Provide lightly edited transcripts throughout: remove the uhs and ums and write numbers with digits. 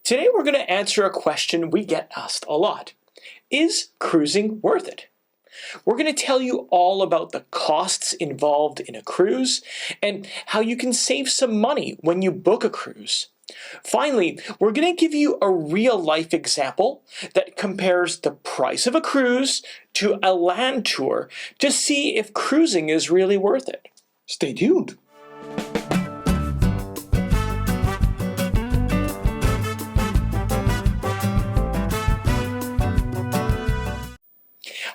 Today we're going to answer a question we get asked a lot. Is cruising worth it? We're going to tell you all about the costs involved in a cruise and how you can save some money when you book a cruise. Finally, we're going to give you a real-life example that compares the price of a cruise to a land tour to see if cruising is really worth it. Stay tuned!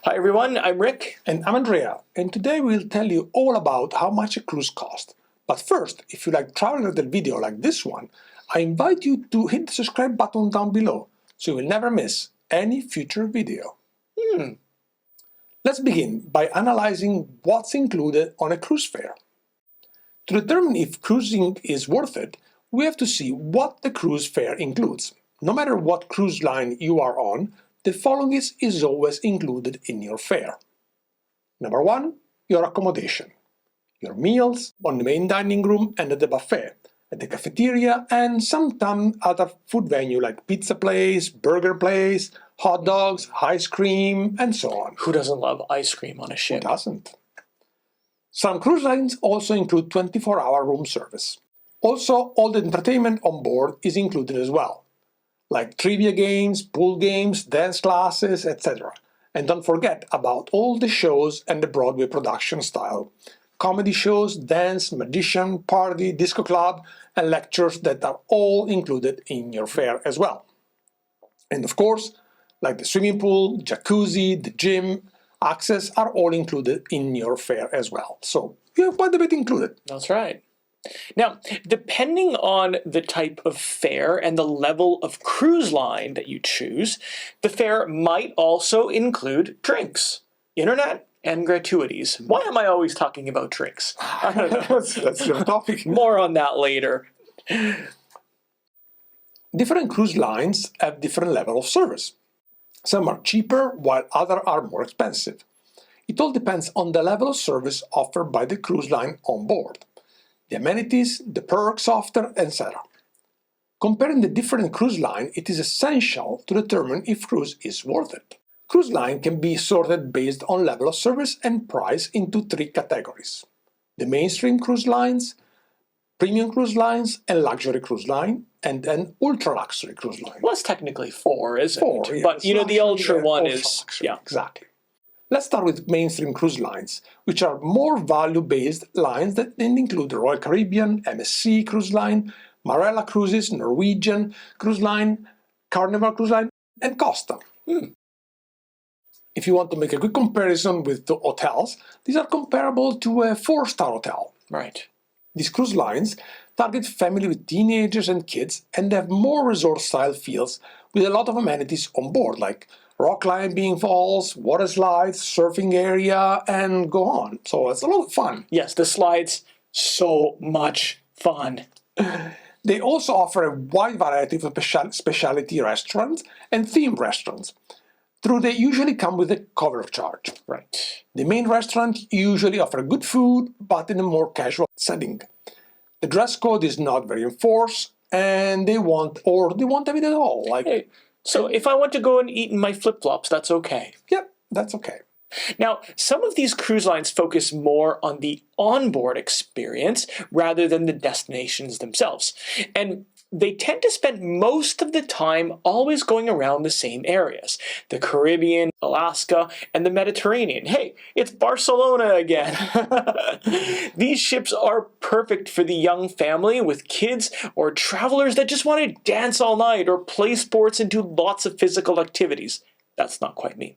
Hi everyone, I'm Rick. And I'm Andrea, and today we'll tell you all about how much a cruise costs. But first, if you like travel-related video like this one, I invite you to hit the subscribe button down below, so you will never miss any future video. Let's begin by analyzing what's included on a cruise fare. To determine if cruising is worth it, we have to see what the cruise fare includes. No matter what cruise line you are on, the following is always included in your fare. Number 1, your accommodation. Your meals on the main dining room and at the buffet, at the cafeteria, and sometimes other food venue like pizza place, burger place, hot dogs, ice cream, and so on. Who doesn't love ice cream on a ship? Who doesn't? Some cruise lines also include 24-hour room service. Also, all the entertainment on board is included as well, like trivia games, pool games, dance classes, etc. And don't forget about all the shows and the Broadway production style. Comedy shows, dance, magician, party, disco club, and lectures that are all included in your fare as well. And of course, like the swimming pool, jacuzzi, the gym, access are all included in your fare as well. So you have quite a bit included. That's right. Now, depending on the type of fare and the level of cruise line that you choose, the fare might also include drinks, internet, and gratuities. Why am I always talking about drinks? I don't know. That's your topic. More on that later. Different cruise lines have different level of service. Some are cheaper, while others are more expensive. It all depends on the level of service offered by the cruise line on board, the amenities, the perks offered, etc. Comparing the different cruise lines, it is essential to determine if cruise is worth it. Cruise line can be sorted based on level of service and price into 3 categories: the mainstream cruise lines, premium cruise lines, and luxury cruise line, and then ultra-luxury cruise line. Well, it's technically 4, isn't 4, it? yes. But, you know, the ultra one is... Ultra-luxury, Yeah. exactly. Let's start with mainstream cruise lines, which are more value-based lines that include the Royal Caribbean, MSC Cruise Line, Marella Cruises, Norwegian Cruise Line, Carnival Cruise Line, and Costa. If you want to make a good comparison with the hotels, these are comparable to a 4-star hotel. Right. These cruise lines target family with teenagers and kids and have more resort-style feels with a lot of amenities on board, like rock climbing falls, water slides, surfing area, and go on. So it's a lot of fun. Yes, the slides, so much fun. They also offer a wide variety of specialty restaurants and themed restaurants. They usually come with a cover charge. Right. The main restaurant usually offer good food, but in a more casual setting. The dress code is not very enforced, and they won't have it at all. Like, Hey, so if I want to go and eat in my flip-flops, that's okay. yep, that's okay. Now, some of these cruise lines focus more on the onboard experience rather than the destinations themselves. And they tend to spend most of the time always going around the same areas: the Caribbean, Alaska, and the Mediterranean. Hey, it's Barcelona again! These ships are perfect for the young family with kids or travelers that just want to dance all night or play sports and do lots of physical activities. That's not quite me.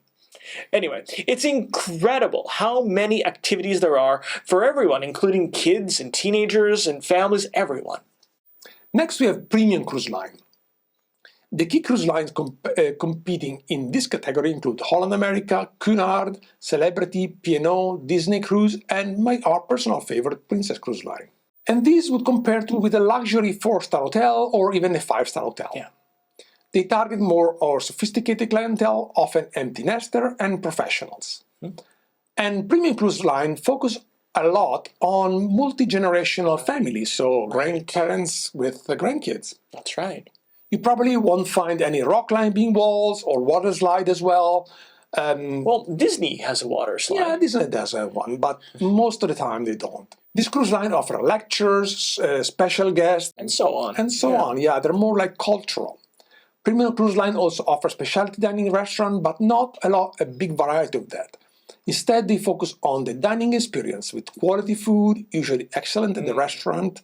Anyway, it's incredible how many activities there are for everyone, including kids and teenagers and families, everyone. Next, we have premium cruise line. The key cruise lines competing in this category include Holland America, Cunard, Celebrity, P&O, Disney Cruise, and our personal favorite, Princess Cruise Line. And these would compare to with a luxury 4-star hotel or even a 5-star hotel. Yeah. They target more or sophisticated clientele, often empty nester and professionals. And premium cruise line focus a lot on multi-generational families, so grandparents with the grandkids. That's right. You probably won't find any rock climbing walls or water slide as well. Well, Disney has a water slide. Yeah, Disney does have one, but most of the time they don't. This cruise line offers lectures, special guests, And so on. and so on. Yeah, they're more like cultural. Premium Cruise Line also offers specialty dining restaurant, but not a big variety of that. Instead, they focus on the dining experience with quality food, usually excellent at the restaurant,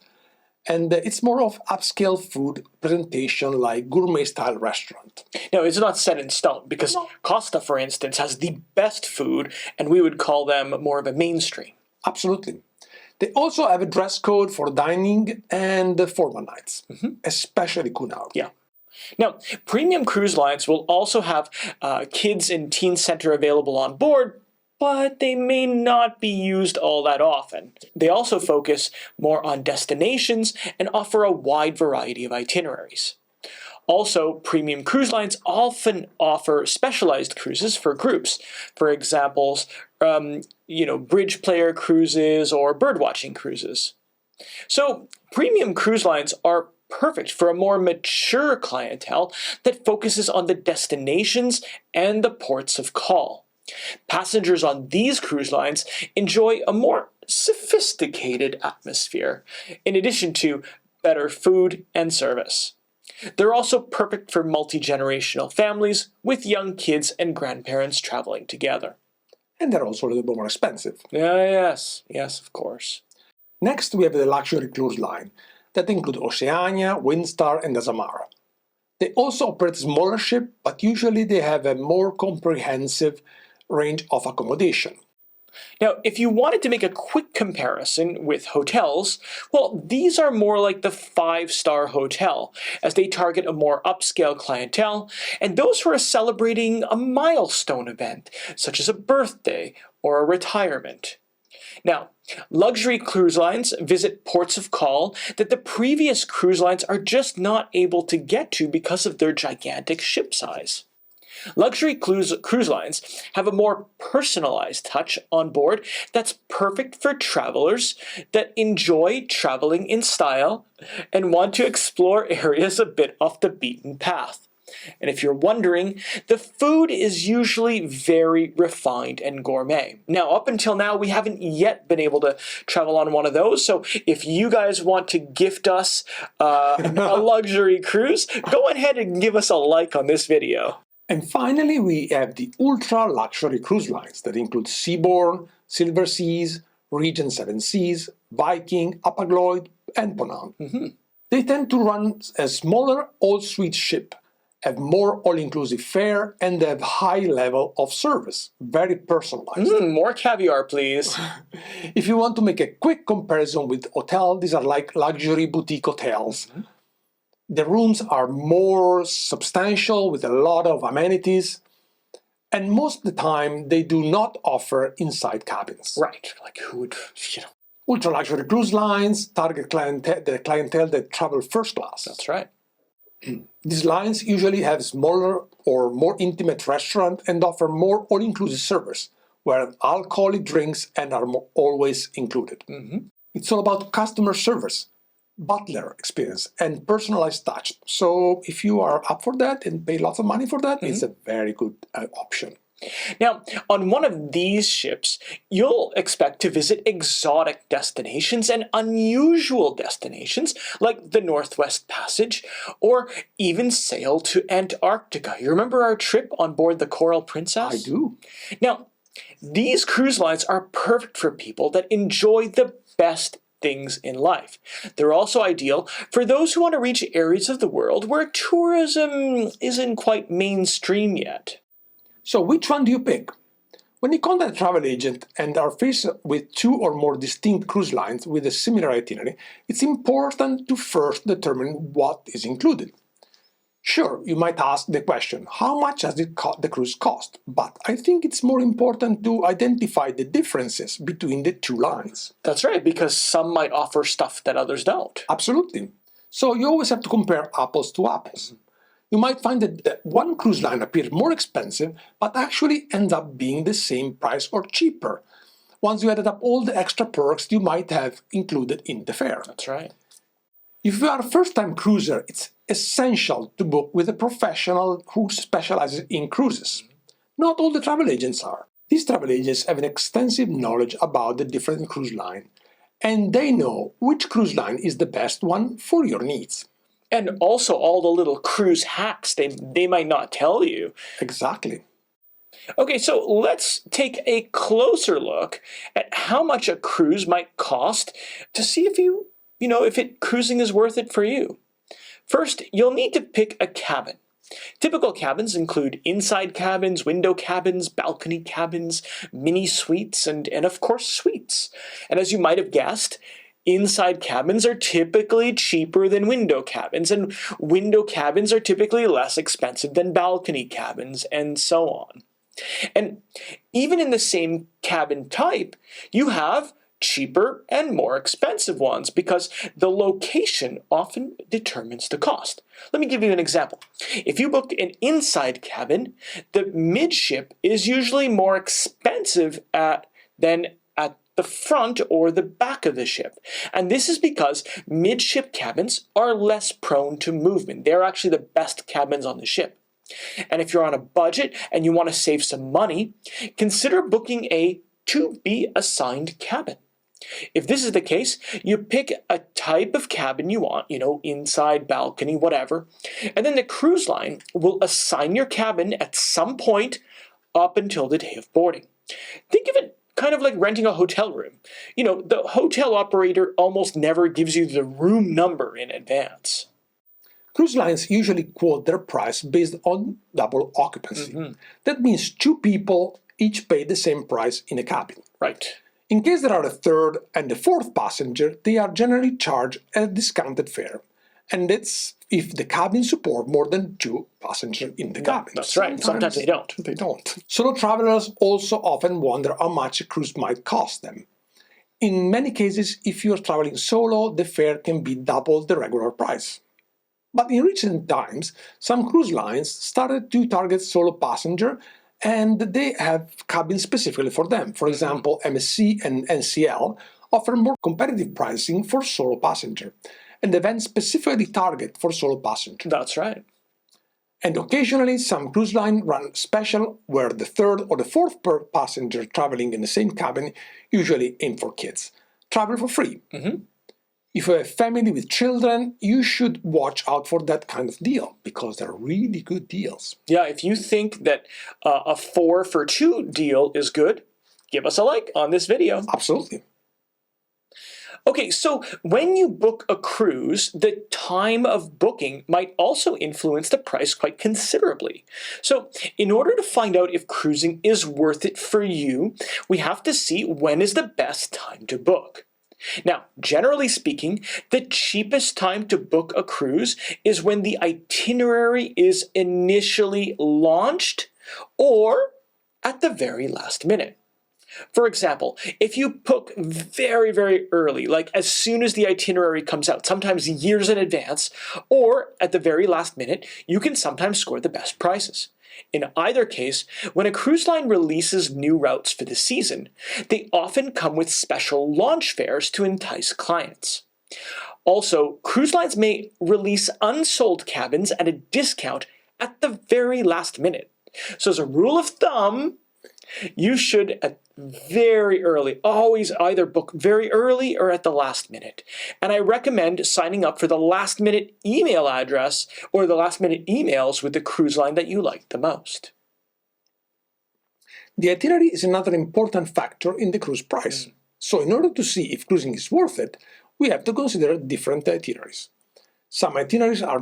and it's more of upscale food presentation like gourmet-style restaurant. No, it's not set in stone, because Costa, for instance, has the best food, and we would call them more of a mainstream. Absolutely. They also have a dress code for dining and formal nights, especially Cunard. Yeah. Now, premium cruise lines will also have kids and teen center available on board, but they may not be used all that often. They also focus more on destinations and offer a wide variety of itineraries. Also, premium cruise lines often offer specialized cruises for groups. For example, bridge player cruises or birdwatching cruises. So, premium cruise lines are perfect for a more mature clientele that focuses on the destinations and the ports of call. Passengers on these cruise lines enjoy a more sophisticated atmosphere, in addition to better food and service. They're also perfect for multi-generational families with young kids and grandparents traveling together. And they're also a little bit more expensive. Yes, of course. Next, we have the luxury cruise line that include Oceania, Windstar, and Azamara. They also operate smaller ships, but usually they have a more comprehensive range of accommodation. Now, if you wanted to make a quick comparison with hotels, well, these are more like the 5-star hotel, as they target a more upscale clientele, and those who are celebrating a milestone event, such as a birthday or a retirement. Now, luxury cruise lines visit ports of call that the previous cruise lines are just not able to get to because of their gigantic ship size. Luxury cruise lines have a more personalized touch on board that's perfect for travelers that enjoy traveling in style and want to explore areas a bit off the beaten path. And if you're wondering, the food is usually very refined and gourmet. Now, up until now, we haven't yet been able to travel on one of those, so if you guys want to gift us a luxury cruise, go ahead and give us a like on this video. And finally, we have the ultra-luxury cruise lines that include Seabourn, Silver Seas, Regent Seven Seas, Viking, Hapag-Lloyd, and Ponant. They tend to run a smaller all-suite ship, have more all-inclusive fare, and have high level of service, very personalized. More caviar, please. If you want to make a quick comparison with hotels, these are like luxury boutique hotels. The rooms are more substantial with a lot of amenities, and most of the time they do not offer inside cabins. Right, like who would, Ultra-luxury cruise lines target the clientele that travel first class. That's right. These lines usually have smaller or more intimate restaurants and offer more all-inclusive service, where alcoholic drinks are always included. It's all about customer service, butler experience, and personalized touch. So if you are up for that and pay lots of money for that, it's a very good option. Now, on one of these ships, you'll expect to visit exotic destinations and unusual destinations like the Northwest Passage, or even sail to Antarctica. You remember our trip on board the Coral Princess? I do. Now, these cruise lines are perfect for people that enjoy the best things in life. They're also ideal for those who want to reach areas of the world where tourism isn't quite mainstream yet. So which one do you pick? When you contact a travel agent and are faced with 2 or more distinct cruise lines with a similar itinerary, it's important to first determine what is included. Sure, you might ask the question, how much does the cruise cost? But I think it's more important to identify the differences between the 2 lines. That's right, because some might offer stuff that others don't. Absolutely. So you always have to compare apples to apples. You might find that one cruise line appears more expensive, but actually ends up being the same price or cheaper, once you added up all the extra perks you might have included in the fare. That's right. If you are a first-time cruiser, it's essential to book with a professional who specializes in cruises. Not all the travel agents are. These travel agents have an extensive knowledge about the different cruise lines, and they know which cruise line is the best one for your needs. And also all the little cruise hacks they might not tell you. Exactly. Okay, so let's take a closer look at how much a cruise might cost to see if cruising is worth it for you. First, you'll need to pick a cabin. Typical cabins include inside cabins, window cabins, balcony cabins, mini suites, and of course suites. And as you might have guessed, inside cabins are typically cheaper than window cabins, and window cabins are typically less expensive than balcony cabins, and so on. And even in the same cabin type, you have cheaper and more expensive ones because the location often determines the cost. Let me give you an example. If you book an inside cabin, the midship is usually more expensive than at the front or the back of the ship. And this is because midship cabins are less prone to movement. They're actually the best cabins on the ship. And if you're on a budget and you want to save some money, consider booking a to-be-assigned cabin. If this is the case, you pick a type of cabin you want, inside, balcony, whatever, and then the cruise line will assign your cabin at some point up until the day of boarding. Think of it kind of like renting a hotel room. The hotel operator almost never gives you the room number in advance. Cruise lines usually quote their price based on double occupancy. That means two people each pay the same price in a cabin. Right. In case there are a third and a fourth passenger, they are generally charged at a discounted fare. And that's if the cabin support more than two passengers in the cabin. That's right. Sometimes they don't. They don't. Solo travelers also often wonder how much a cruise might cost them. In many cases, if you are traveling solo, the fare can be double the regular price. But in recent times, some cruise lines started to target solo passengers, and they have cabins specifically for them. For example, MSC and NCL offer more competitive pricing for solo passengers, and events specifically target for solo passengers. That's right. And occasionally, some cruise lines run special where the third or the fourth passenger traveling in the same cabin, usually aim for kids, travel for free. If you have a family with children, you should watch out for that kind of deal because they're really good deals. Yeah, if you think that a 4 for 2 deal is good, give us a like on this video. Absolutely. Okay, so when you book a cruise, the time of booking might also influence the price quite considerably. So in order to find out if cruising is worth it for you, we have to see when is the best time to book. Now, generally speaking, the cheapest time to book a cruise is when the itinerary is initially launched or at the very last minute. For example, if you book very, very early, like as soon as the itinerary comes out, sometimes years in advance, or at the very last minute, you can sometimes score the best prices. In either case, when a cruise line releases new routes for the season, they often come with special launch fares to entice clients. Also, cruise lines may release unsold cabins at a discount at the very last minute. So as a rule of thumb, you should, at very early, always either book very early or at the last minute. And I recommend signing up for the last minute email address or the last minute emails with the cruise line that you like the most. The itinerary is another important factor in the cruise price. So in order to see if cruising is worth it, we have to consider different itineraries. Some itineraries are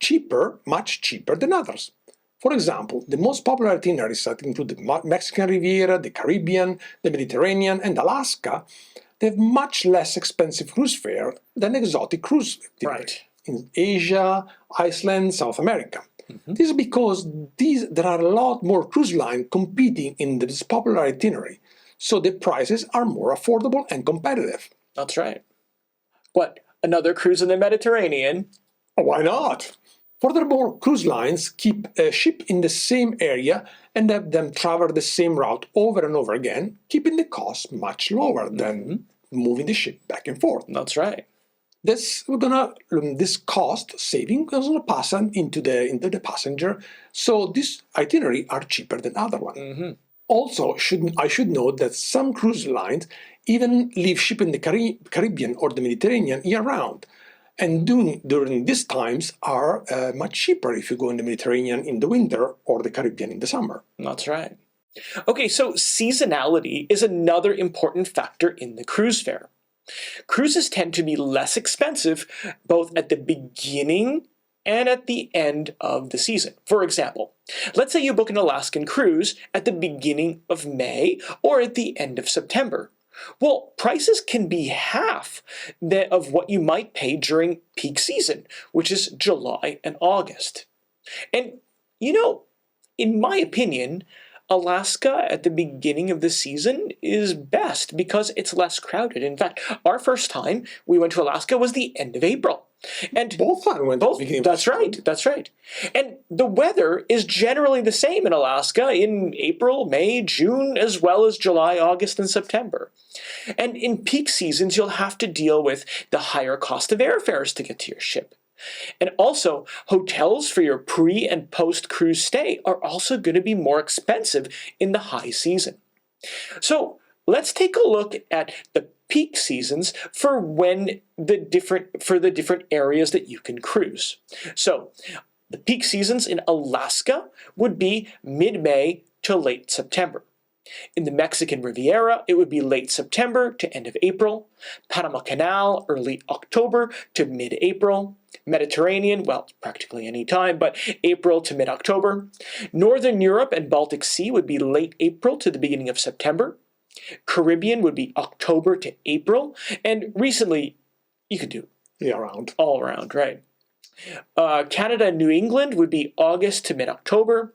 cheaper, much cheaper than others. For example, the most popular itineraries that include the Mexican Riviera, the Caribbean, the Mediterranean, and Alaska, they have much less expensive cruise fare than exotic cruise itineraries in Asia, Iceland, South America. This is because there are a lot more cruise lines competing in this popular itinerary, so the prices are more affordable and competitive. That's right. What, another cruise in the Mediterranean? Why not? Furthermore, cruise lines keep a ship in the same area and have them travel the same route over and over again, keeping the cost much lower than moving the ship back and forth. That's right. This cost saving is gonna pass on into the passenger, so this itinerary are cheaper than other one. Also, I should note that some cruise lines even leave ship in the Caribbean or the Mediterranean year-round, and during these times are much cheaper if you go in the Mediterranean in the winter or the Caribbean in the summer. That's right. Okay, so seasonality is another important factor in the cruise fare. Cruises tend to be less expensive both at the beginning and at the end of the season. For example, let's say you book an Alaskan cruise at the beginning of May or at the end of September. Well, prices can be half of what you might pay during peak season, which is July and August. And, in my opinion, Alaska at the beginning of the season is best because it's less crowded. In fact, our first time we went to Alaska was the end of April. And both times went to the beginning. That's right. And the weather is generally the same in Alaska in April, May, June, as well as July, August, and September. And in peak seasons, you'll have to deal with the higher cost of airfares to get to your ship. And also, hotels for your pre- and post-cruise stay are also going to be more expensive in the high season. So let's take a look at the peak seasons for the different areas that you can cruise. So the peak seasons in Alaska would be mid-May to late September. In the Mexican Riviera, it would be late September to end of April. Panama Canal, early October to mid-April. Mediterranean, well, practically any time, but April to mid-October. Northern Europe and Baltic Sea would be late April to the beginning of September. Caribbean would be October to April. And recently, you could do all around, right? Canada and New England would be August to mid-October.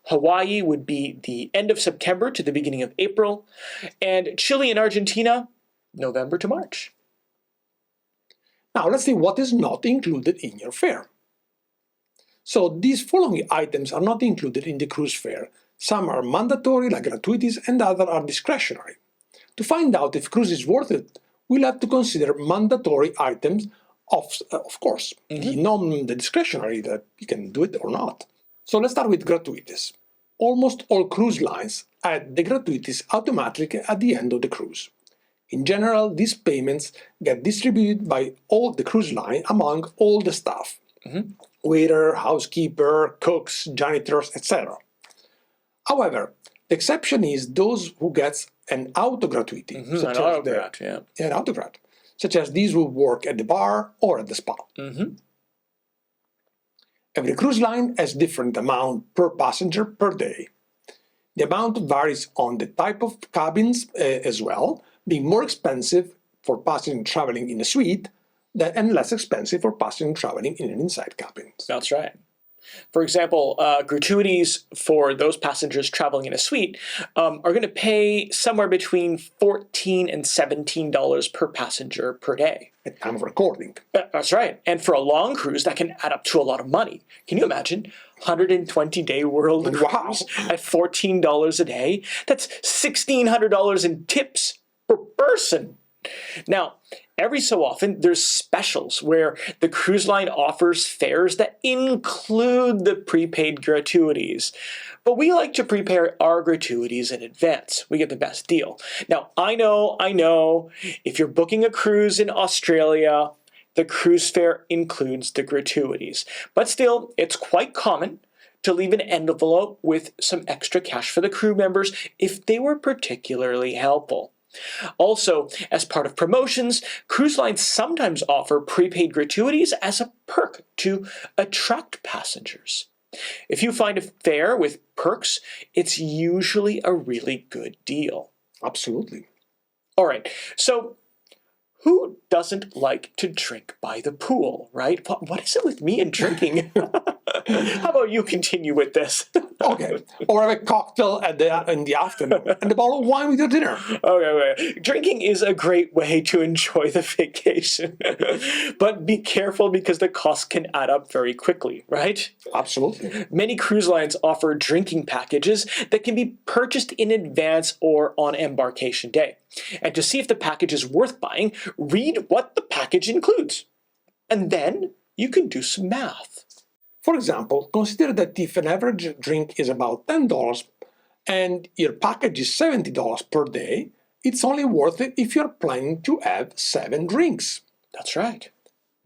Hawaii would be the end of September to the beginning of April. And Chile and Argentina, November to March. Now let's see what is not included in your fare. So these following items are not included in the cruise fare. Some are mandatory, like gratuities, and others are discretionary. To find out if cruise is worth it, we'll have to consider mandatory items of course, the discretionary that you can do it or not. So let's start with gratuities. Almost all cruise lines add the gratuities automatically at the end of the cruise. In general, these payments get distributed by all the cruise line among all the staff. Waiter, housekeeper, cooks, janitors, etc. However, the exception is those who get an auto gratuity. An autograt, yeah. An autograt, such as these who work at the bar or at the spa. Every cruise line has different amount per passenger per day. The amount varies on the type of cabins as well, being more expensive for passengers traveling in a suite and less expensive for passengers traveling in an inside cabin. That's right. For example, gratuities for those passengers traveling in a suite are going to pay somewhere between $14 and $17 per passenger per day. At time of recording. That's right. And for a long cruise, that can add up to a lot of money. Can you imagine? 120-day world cruise at $14 a day? That's $1,600 in tips per person. Now, every so often, there's specials where the cruise line offers fares that include the prepaid gratuities. But we like to prepare our gratuities in advance. We get the best deal. Now, I know, if you're booking a cruise in Australia, the cruise fare includes the gratuities. But still, it's quite common to leave an envelope with some extra cash for the crew members if they were particularly helpful. Also, as part of promotions, cruise lines sometimes offer prepaid gratuities as a perk to attract passengers. If you find a fare with perks, it's usually a really good deal. Absolutely. All right, so who doesn't like to drink by the pool, right? What is it with me and drinking? How about you continue with this? Okay. Or have a cocktail in the afternoon and a bottle of wine with your dinner. Okay. Drinking is a great way to enjoy the vacation. But be careful because the cost can add up very quickly, right? Absolutely. Many cruise lines offer drinking packages that can be purchased in advance or on embarkation day. And to see if the package is worth buying, read what the package includes. And then you can do some math. For example, consider that if an average drink is about $10 and your package is $70 per day, it's only worth it if you're planning to have 7 drinks. That's right.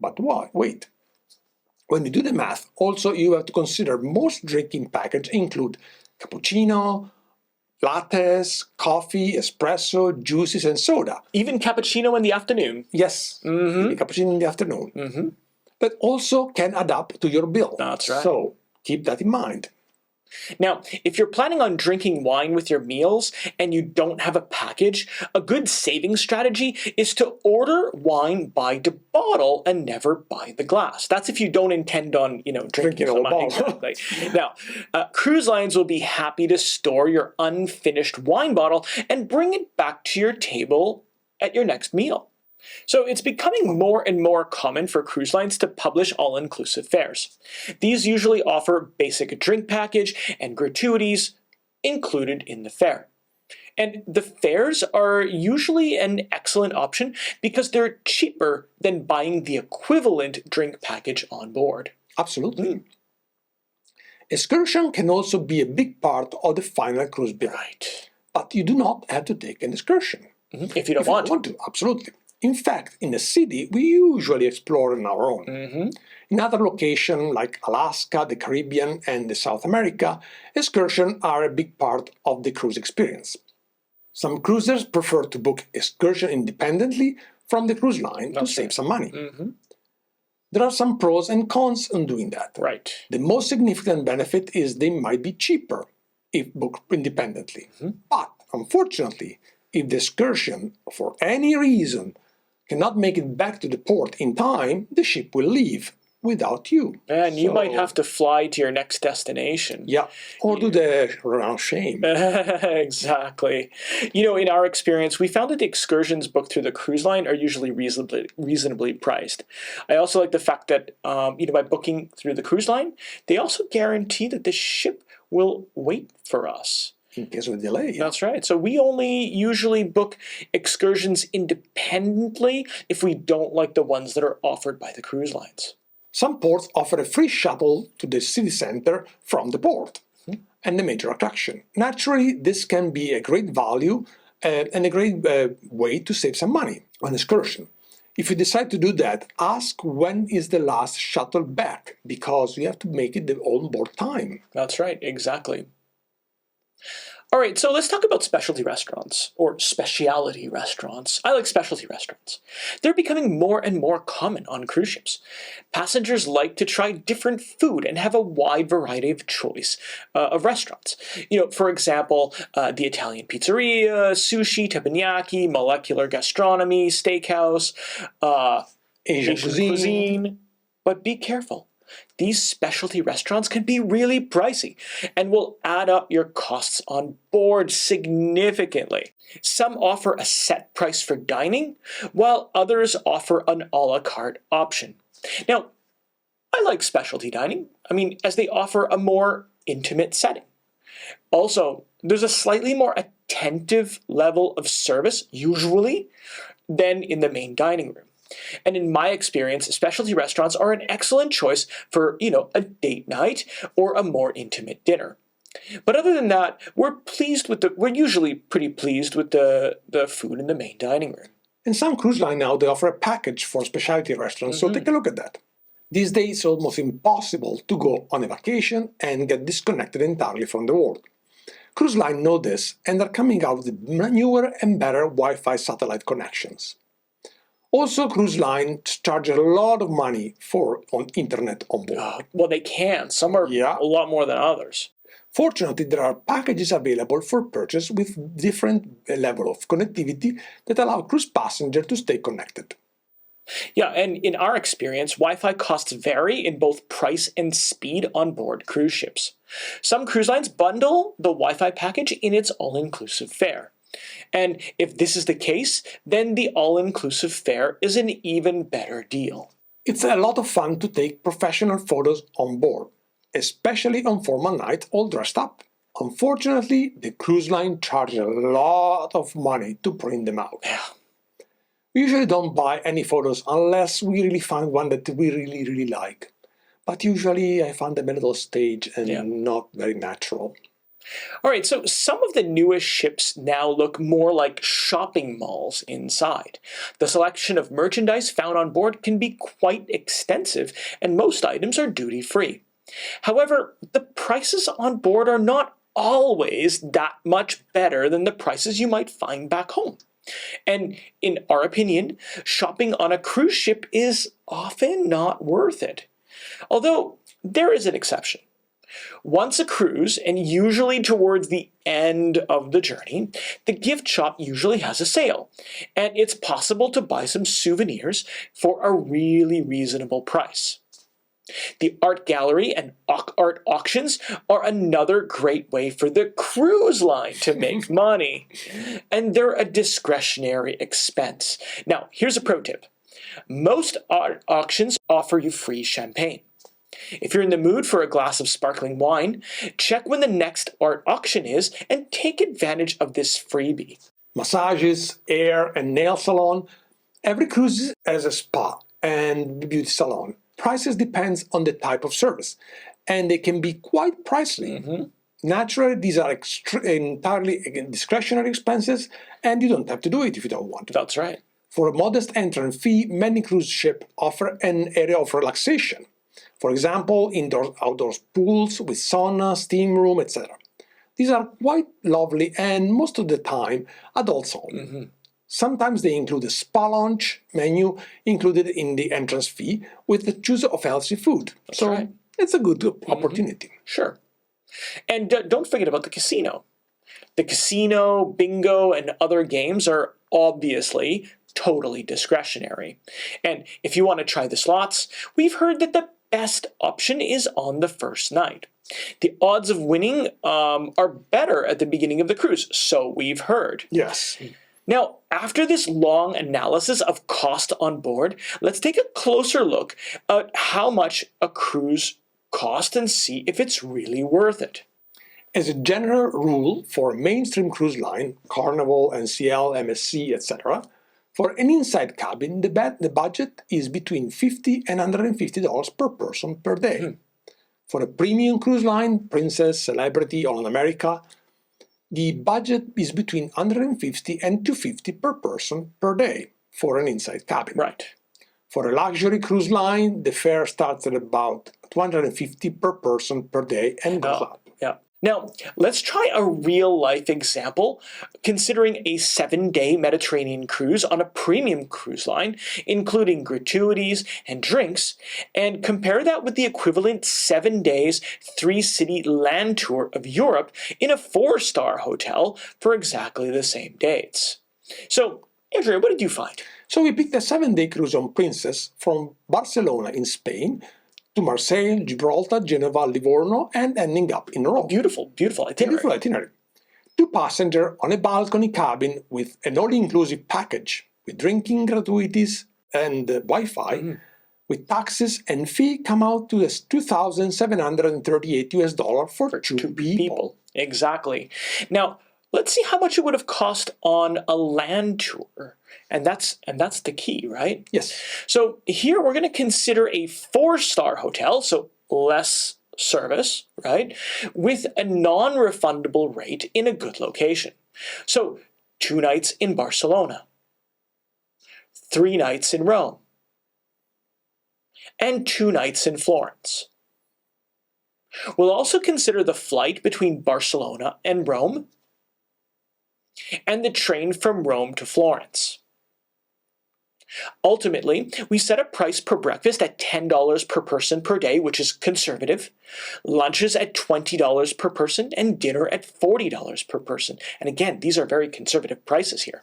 But why? Wait. When you do the math, also you have to consider most drinking packages include cappuccino, lattes, coffee, espresso, juices, and soda. Even cappuccino in the afternoon. Yes, maybe cappuccino in the afternoon. That also can add up to your bill. That's right. So keep that in mind. Now, if you're planning on drinking wine with your meals and you don't have a package, a good saving strategy is to order wine by the bottle and never by the glass. That's if you don't intend on, drinking a whole wine. bottle. Exactly. Now, cruise lines will be happy to store your unfinished wine bottle and bring it back to your table at your next meal. So it's becoming more and more common for cruise lines to publish all-inclusive fares. These usually offer basic drink package and gratuities included in the fare. And the fares are usually an excellent option because they're cheaper than buying the equivalent drink package on board. Absolutely. Excursion can also be a big part of the final cruise bill. Right. But you do not have to take an excursion. If you don't want to. Absolutely. In fact, in the city, we usually explore on our own. In other locations like Alaska, the Caribbean, and South America, excursions are a big part of the cruise experience. Some cruisers prefer to book excursion independently from the cruise line to save some money. There are some pros and cons on doing that. Right. The most significant benefit is they might be cheaper if booked independently. But, unfortunately, if the excursion, for any reason, cannot make it back to the port in time, the ship will leave without you. And you might have to fly to your next destination. Yeah, or do the round shame. Exactly. In our experience, we found that the excursions booked through the cruise line are usually reasonably priced. I also like the fact that, by booking through the cruise line, they also guarantee that the ship will wait for us. In case of a delay. Yeah. That's right. So we only usually book excursions independently if we don't like the ones that are offered by the cruise lines. Some ports offer a free shuttle to the city center from the port and the major attraction. Naturally, this can be a great value and a great way to save some money on excursion. If you decide to do that, ask when is the last shuttle back, because you have to make it the on-board time. That's right, exactly. All right, so let's talk about specialty restaurants, or specialty restaurants. I like specialty restaurants. They're becoming more and more common on cruise ships. Passengers like to try different food and have a wide variety of choice of restaurants. For example, the Italian pizzeria, sushi, teppanyaki, molecular gastronomy, steakhouse, Asian cuisine. But be careful. These specialty restaurants can be really pricey and will add up your costs on board significantly. Some offer a set price for dining, while others offer an a la carte option. Now, I like specialty dining, as they offer a more intimate setting. Also, there's a slightly more attentive level of service, usually, than in the main dining room. And in my experience, specialty restaurants are an excellent choice for, a date night or a more intimate dinner. But other than that, we're usually pretty pleased with the food in the main dining room. And some cruise line now, they offer a package for specialty restaurants, so take a look at that. These days, it's almost impossible to go on a vacation and get disconnected entirely from the world. Cruise lines know this and are coming out with newer and better Wi-Fi satellite connections. Also, cruise lines charge a lot of money on internet on board. Well, they can. Some are a lot more than others. Fortunately, there are packages available for purchase with different level of connectivity that allow cruise passengers to stay connected. Yeah, and in our experience, Wi-Fi costs vary in both price and speed on board cruise ships. Some cruise lines bundle the Wi-Fi package in its all-inclusive fare. And if this is the case, then the all-inclusive fare is an even better deal. It's a lot of fun to take professional photos on board, especially on formal nights all dressed up. Unfortunately, the cruise line charges a lot of money to print them out. Yeah. We usually don't buy any photos unless we really find one that we really like. But usually I find them a little staged and not very natural. All right, so some of the newest ships now look more like shopping malls inside. The selection of merchandise found on board can be quite extensive, and most items are duty-free. However, the prices on board are not always that much better than the prices you might find back home. And in our opinion, shopping on a cruise ship is often not worth it. Although, there is an exception. Once a cruise, and usually towards the end of the journey, the gift shop usually has a sale, and it's possible to buy some souvenirs for a really reasonable price. The art gallery and art auctions are another great way for the cruise line to make money, and they're a discretionary expense. Now, here's a pro tip. Most art auctions offer you free champagne. If you're in the mood for a glass of sparkling wine, check when the next art auction is and take advantage of this freebie. Massages, hair and nail salon. Every cruise has a spa and beauty salon. Prices depends on the type of service, and they can be quite pricey. Naturally, these are entirely discretionary expenses, and you don't have to do it if you don't want to. That's right. For a modest entrance fee, many cruise ships offer an area of relaxation. For example, outdoor pools with sauna, steam room, etc. These are quite lovely and most of the time adults only. Sometimes they include a spa lunch menu included in the entrance fee with the choice of healthy food. That's right. It's a good opportunity. Sure. And don't forget about the casino. The casino, bingo, and other games are obviously totally discretionary. And if you want to try the slots, we've heard that the best option is on the first night. The odds of winning are better at the beginning of the cruise, so we've heard. Yes. Now, after this long analysis of cost on board, let's take a closer look at how much a cruise costs and see if it's really worth it. As a general rule for a mainstream cruise line, Carnival, NCL, MSC, etc., for an inside cabin, the budget is between $50 and $150 per person per day. For a premium cruise line, Princess, Celebrity, or America, the budget is between $150 and $250 per person per day for an inside cabin. Right. For a luxury cruise line, the fare starts at about $250 per person per day and goes up. Yeah. Now, let's try a real-life example, considering a 7-day Mediterranean cruise on a premium cruise line, including gratuities and drinks, and compare that with the equivalent 7 days, 3-city land tour of Europe in a 4-star hotel for exactly the same dates. So, Andrea, what did you find? So we picked a 7-day cruise on Princess from Barcelona in Spain to Marseille, Gibraltar, Genova, Livorno, and ending up in Rome. Beautiful, beautiful itinerary. Beautiful itinerary. 2 passengers on a balcony cabin with an all-inclusive package with drinking, gratuities, and Wi-Fi, with taxes and fee come out to $2,738 for two people. Exactly. Now, let's see how much it would have cost on a land tour. And that's the key, right? Yes. So here we're going to consider a 4-star hotel, so less service, right? With a non-refundable rate in a good location. So 2 nights in Barcelona, 3 nights in Rome, and 2 nights in Florence. We'll also consider the flight between Barcelona and Rome, and the train from Rome to Florence. Ultimately, we set a price per breakfast at $10 per person per day, which is conservative, lunches at $20 per person, and dinner at $40 per person. And again, these are very conservative prices here.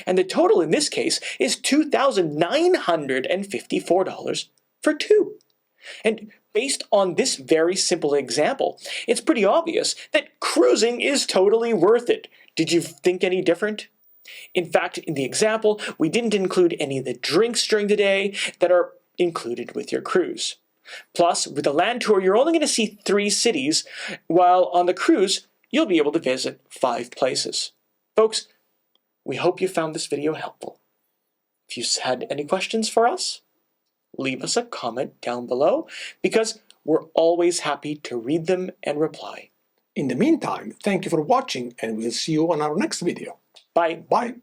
And the total in this case is $2,954 for 2. And based on this very simple example, it's pretty obvious that cruising is totally worth it. Did you think any different? In fact, in the example, we didn't include any of the drinks during the day that are included with your cruise. Plus, with the land tour, you're only going to see 3 cities, while on the cruise, you'll be able to visit 5 places. Folks, we hope you found this video helpful. If you had any questions for us, leave us a comment down below because we're always happy to read them and reply. In the meantime, thank you for watching and we'll see you on our next video. Bye. Bye!